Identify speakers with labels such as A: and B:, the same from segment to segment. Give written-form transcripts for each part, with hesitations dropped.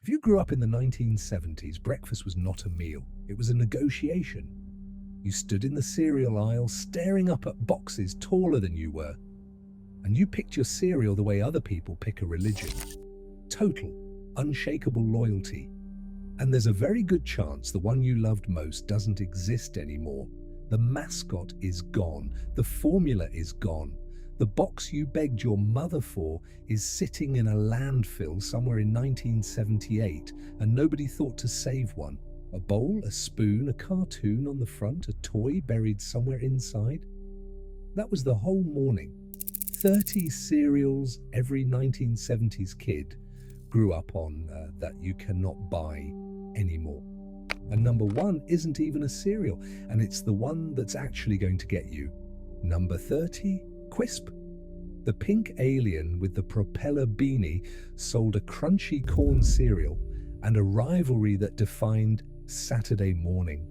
A: If you grew up in the 1970s, breakfast was not a meal, it was a negotiation. You stood in the cereal aisle staring up at boxes taller than you were, and you picked your cereal the way other people pick a religion. Total, unshakable loyalty. And there's a very good chance the one you loved most doesn't exist anymore. The mascot is gone. The formula is gone. The box you begged your mother for is sitting in a landfill somewhere in 1978, and nobody thought to save one. A bowl, a spoon, a cartoon on the front, a toy buried somewhere inside. That was the whole morning. 30 cereals every 1970s kid grew up on that you cannot buy anymore. And number one isn't even a cereal, and it's the one that's actually going to get you. Number 30, Quisp. The pink alien with the propeller beanie sold a crunchy corn cereal and a rivalry that defined Saturday morning.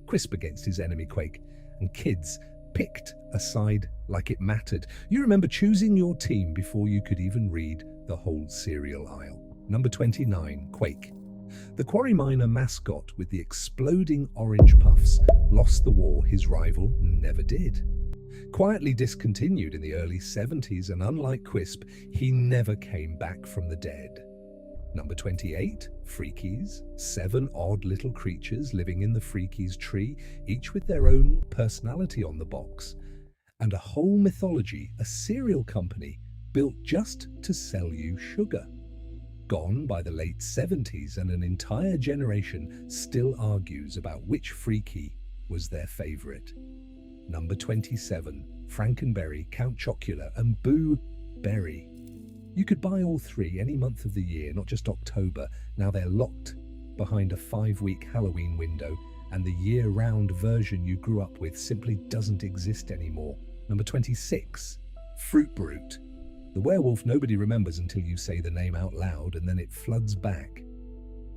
A: Quisp against his enemy Quake, and kids picked a side like it mattered. You remember choosing your team before you could even read the whole cereal aisle. Number 29, Quake. The quarry miner mascot with the exploding orange puffs lost the war his rival never did. Quietly discontinued in the early 70s, and unlike Quisp, he never came back from the dead. Number 28, Freakies. 7 odd little creatures living in the Freakies tree, each with their own personality on the box. And a whole mythology, a cereal company built just to sell you sugar. Gone by the late 70s, and an entire generation still argues about which Freaky was their favorite. Number 27, Frankenberry, Count Chocula, and Boo Berry. You could buy all 3 any month of the year, not just October. Now they're locked behind a 5-week Halloween window, and the year-round version you grew up with simply doesn't exist anymore. Number 26, Fruit Brute. The werewolf nobody remembers until you say the name out loud, and then it floods back.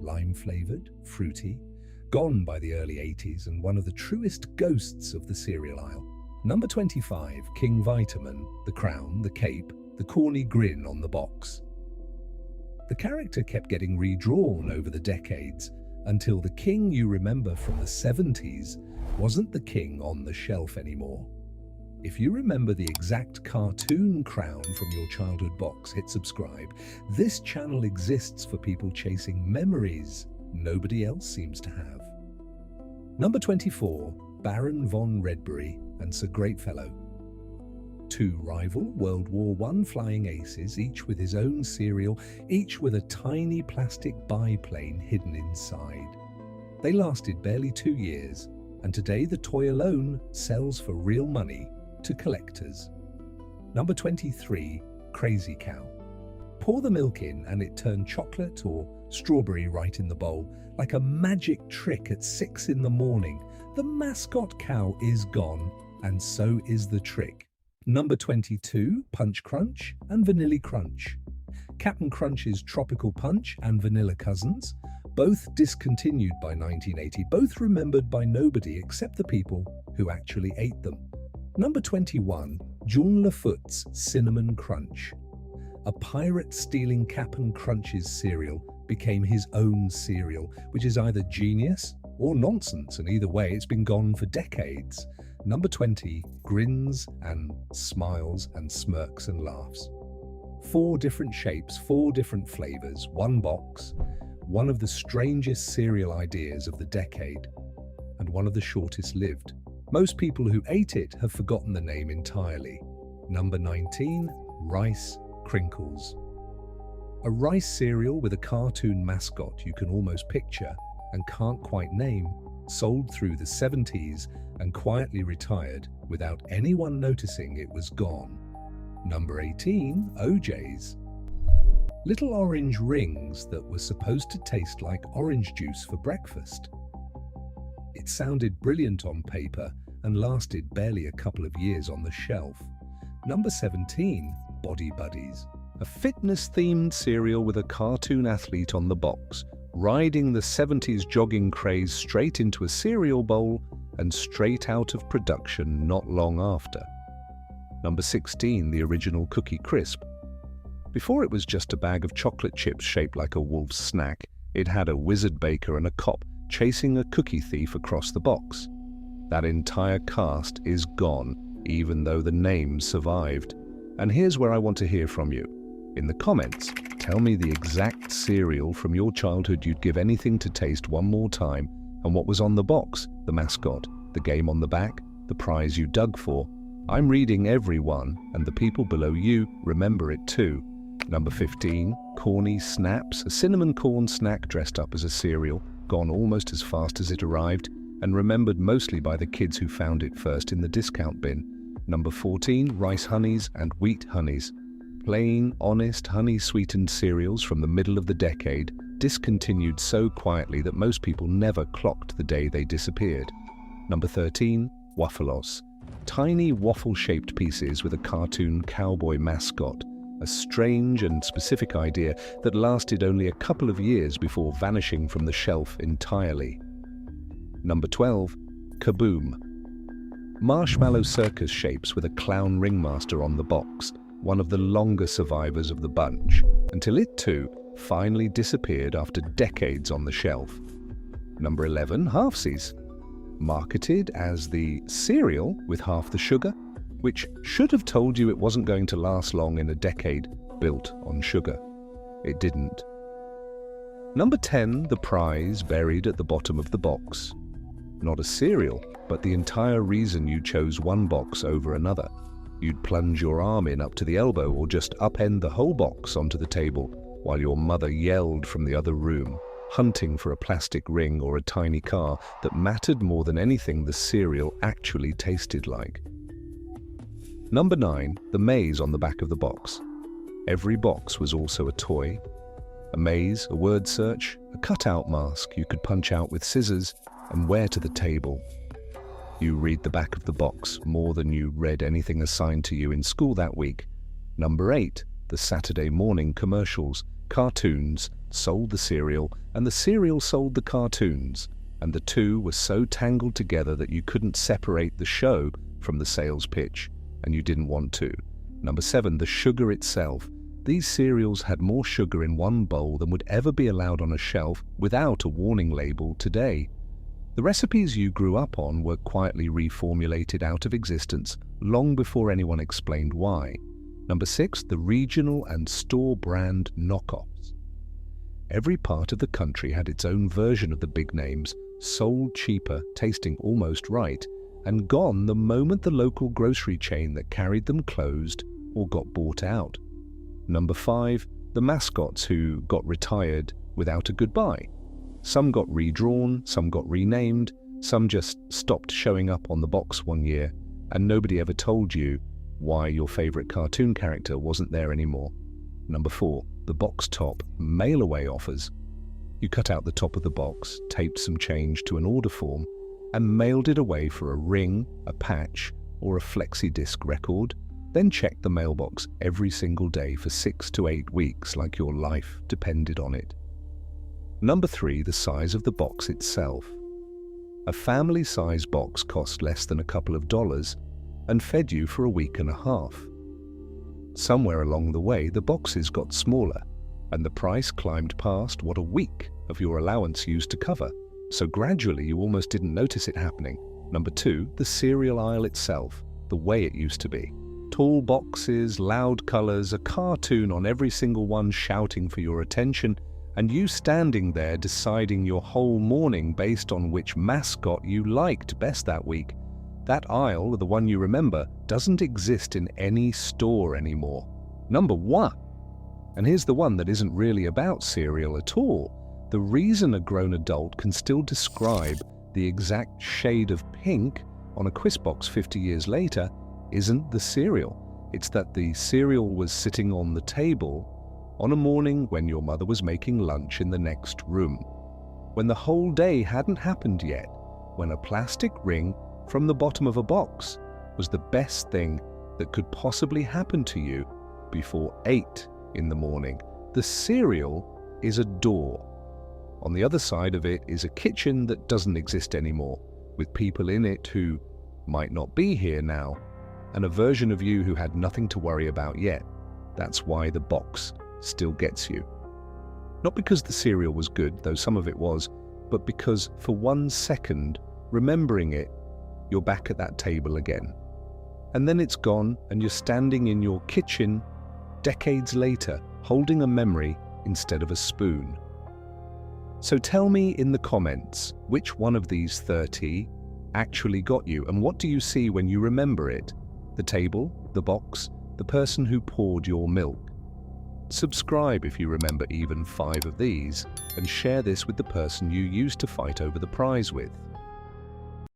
A: Lime-flavored, fruity, gone by the early 80s, and one of the truest ghosts of the cereal aisle. Number 25, King Vitamin, the crown, the cape, the corny grin on the box. The character kept getting redrawn over the decades, until the king you remember from the 70s wasn't the king on the shelf anymore. If you remember the exact cartoon crown from your childhood box, hit subscribe. This channel exists for people chasing memories nobody else seems to have. Number 24, Baron von Redbury and Sir Greatfellow. 2 rival World War I flying aces, each with his own cereal, each with a tiny plastic biplane hidden inside. They lasted barely 2 years, and today the toy alone sells for real money to collectors. Number 23, Crazy Cow. Pour the milk in and it turned chocolate or strawberry right in the bowl, like a magic trick at 6 in the morning. The mascot cow is gone, and so is the trick. Number 22, Punch Crunch and Vanilla Crunch. Captain Crunch's Tropical Punch and Vanilla cousins, both discontinued by 1980, both remembered by nobody except the people who actually ate them. Number 21, John Lafoot's Cinnamon Crunch. A pirate stealing Cap'n Crunch's cereal became his own cereal, which is either genius or nonsense, and either way it's been gone for decades. Number 20, Grins and Smiles and Smirks and Laughs. 4 different shapes, 4 different flavors, 1 box, one of the strangest cereal ideas of the decade, and one of the shortest lived. Most people who ate it have forgotten the name entirely. Number 19, Rice Crinkles. A rice cereal with a cartoon mascot you can almost picture and can't quite name, sold through the 70s and quietly retired without anyone noticing it was gone. Number 18, OJ's. Little orange rings that were supposed to taste like orange juice for breakfast. It sounded brilliant on paper and lasted barely a couple of years on the shelf. Number 17, Body Buddies. A fitness-themed cereal with a cartoon athlete on the box, riding the 70s jogging craze straight into a cereal bowl and straight out of production not long after. Number 16, the original Cookie Crisp. Before it was just a bag of chocolate chips shaped like a wolf's snack, it had a wizard baker and a cop chasing a cookie thief across the box. That entire cast is gone, even though the name survived. And here's where I want to hear from you. In the comments, tell me the exact cereal from your childhood you'd give anything to taste one more time, and what was on the box, the mascot, the game on the back, the prize you dug for. I'm reading every one, and the people below you remember it too. Number 15, Corny Snaps, a cinnamon corn snack dressed up as a cereal, gone almost as fast as it arrived, and remembered mostly by the kids who found it first in the discount bin. Number 14, Rice Honeys and Wheat Honeys. Plain, honest, honey-sweetened cereals from the middle of the decade, discontinued so quietly that most people never clocked the day they disappeared. Number 13, Waffalos. Tiny waffle-shaped pieces with a cartoon cowboy mascot. A strange and specific idea that lasted only a couple of years before vanishing from the shelf entirely. Number 12, Kaboom. Marshmallow circus shapes with a clown ringmaster on the box, one of the longer survivors of the bunch, until it too finally disappeared after decades on the shelf. Number 11, Halfsies. Marketed as the cereal with half the sugar, which should have told you it wasn't going to last long in a decade built on sugar. It didn't. Number 10, the prize buried at the bottom of the box. Not a cereal, but the entire reason you chose one box over another. You'd plunge your arm in up to the elbow or just upend the whole box onto the table while your mother yelled from the other room, hunting for a plastic ring or a tiny car that mattered more than anything the cereal actually tasted like. Number 9, the maze on the back of the box. Every box was also a toy. A maze, a word search, a cutout mask you could punch out with scissors and wear to the table. You read the back of the box more than you read anything assigned to you in school that week. Number 8, the Saturday morning commercials. Cartoons sold the cereal, and the cereal sold the cartoons, and the two were so tangled together that you couldn't separate the show from the sales pitch, and you didn't want to. Number 7, the sugar itself. These cereals had more sugar in one bowl than would ever be allowed on a shelf without a warning label today. The recipes you grew up on were quietly reformulated out of existence long before anyone explained why. Number 6, the regional and store brand knockoffs. Every part of the country had its own version of the big names, sold cheaper, tasting almost right, and gone the moment the local grocery chain that carried them closed or got bought out. Number 5, the mascots who got retired without a goodbye. Some got redrawn, some got renamed, some just stopped showing up on the box one year, and nobody ever told you why your favorite cartoon character wasn't there anymore. Number 4, the box top mail-away offers. You cut out the top of the box, taped some change to an order form, and mailed it away for a ring, a patch, or a flexi-disc record, then checked the mailbox every single day for 6 to 8 weeks like your life depended on it. Number 3, the size of the box itself. A family-size box cost less than a couple of dollars and fed you for a week and a half. Somewhere along the way, the boxes got smaller, and the price climbed past what a week of your allowance used to cover. So gradually you almost didn't notice it happening. Number 2, the cereal aisle itself, the way it used to be. Tall boxes, loud colors, a cartoon on every single one shouting for your attention, and you standing there deciding your whole morning based on which mascot you liked best that week. That aisle, the one you remember, doesn't exist in any store anymore. Number 1. And here's the one that isn't really about cereal at all. The reason a grown adult can still describe the exact shade of pink on a quiz box 50 years later isn't the cereal. It's that the cereal was sitting on the table on a morning when your mother was making lunch in the next room, when the whole day hadn't happened yet, when a plastic ring from the bottom of a box was the best thing that could possibly happen to you before 8 in the morning. The cereal is a door. On the other side of it is a kitchen that doesn't exist anymore, with people in it who might not be here now, and a version of you who had nothing to worry about yet. That's why the box still gets you. Not because the cereal was good, though some of it was, but because for 1 second, remembering it, you're back at that table again. And then it's gone, and you're standing in your kitchen decades later, holding a memory instead of a spoon. So tell me in the comments, which one of these 30 actually got you, and what do you see when you remember it? The table, the box, the person who poured your milk? Subscribe if you remember even 5 of these, and share this with the person you used to fight over the prize with.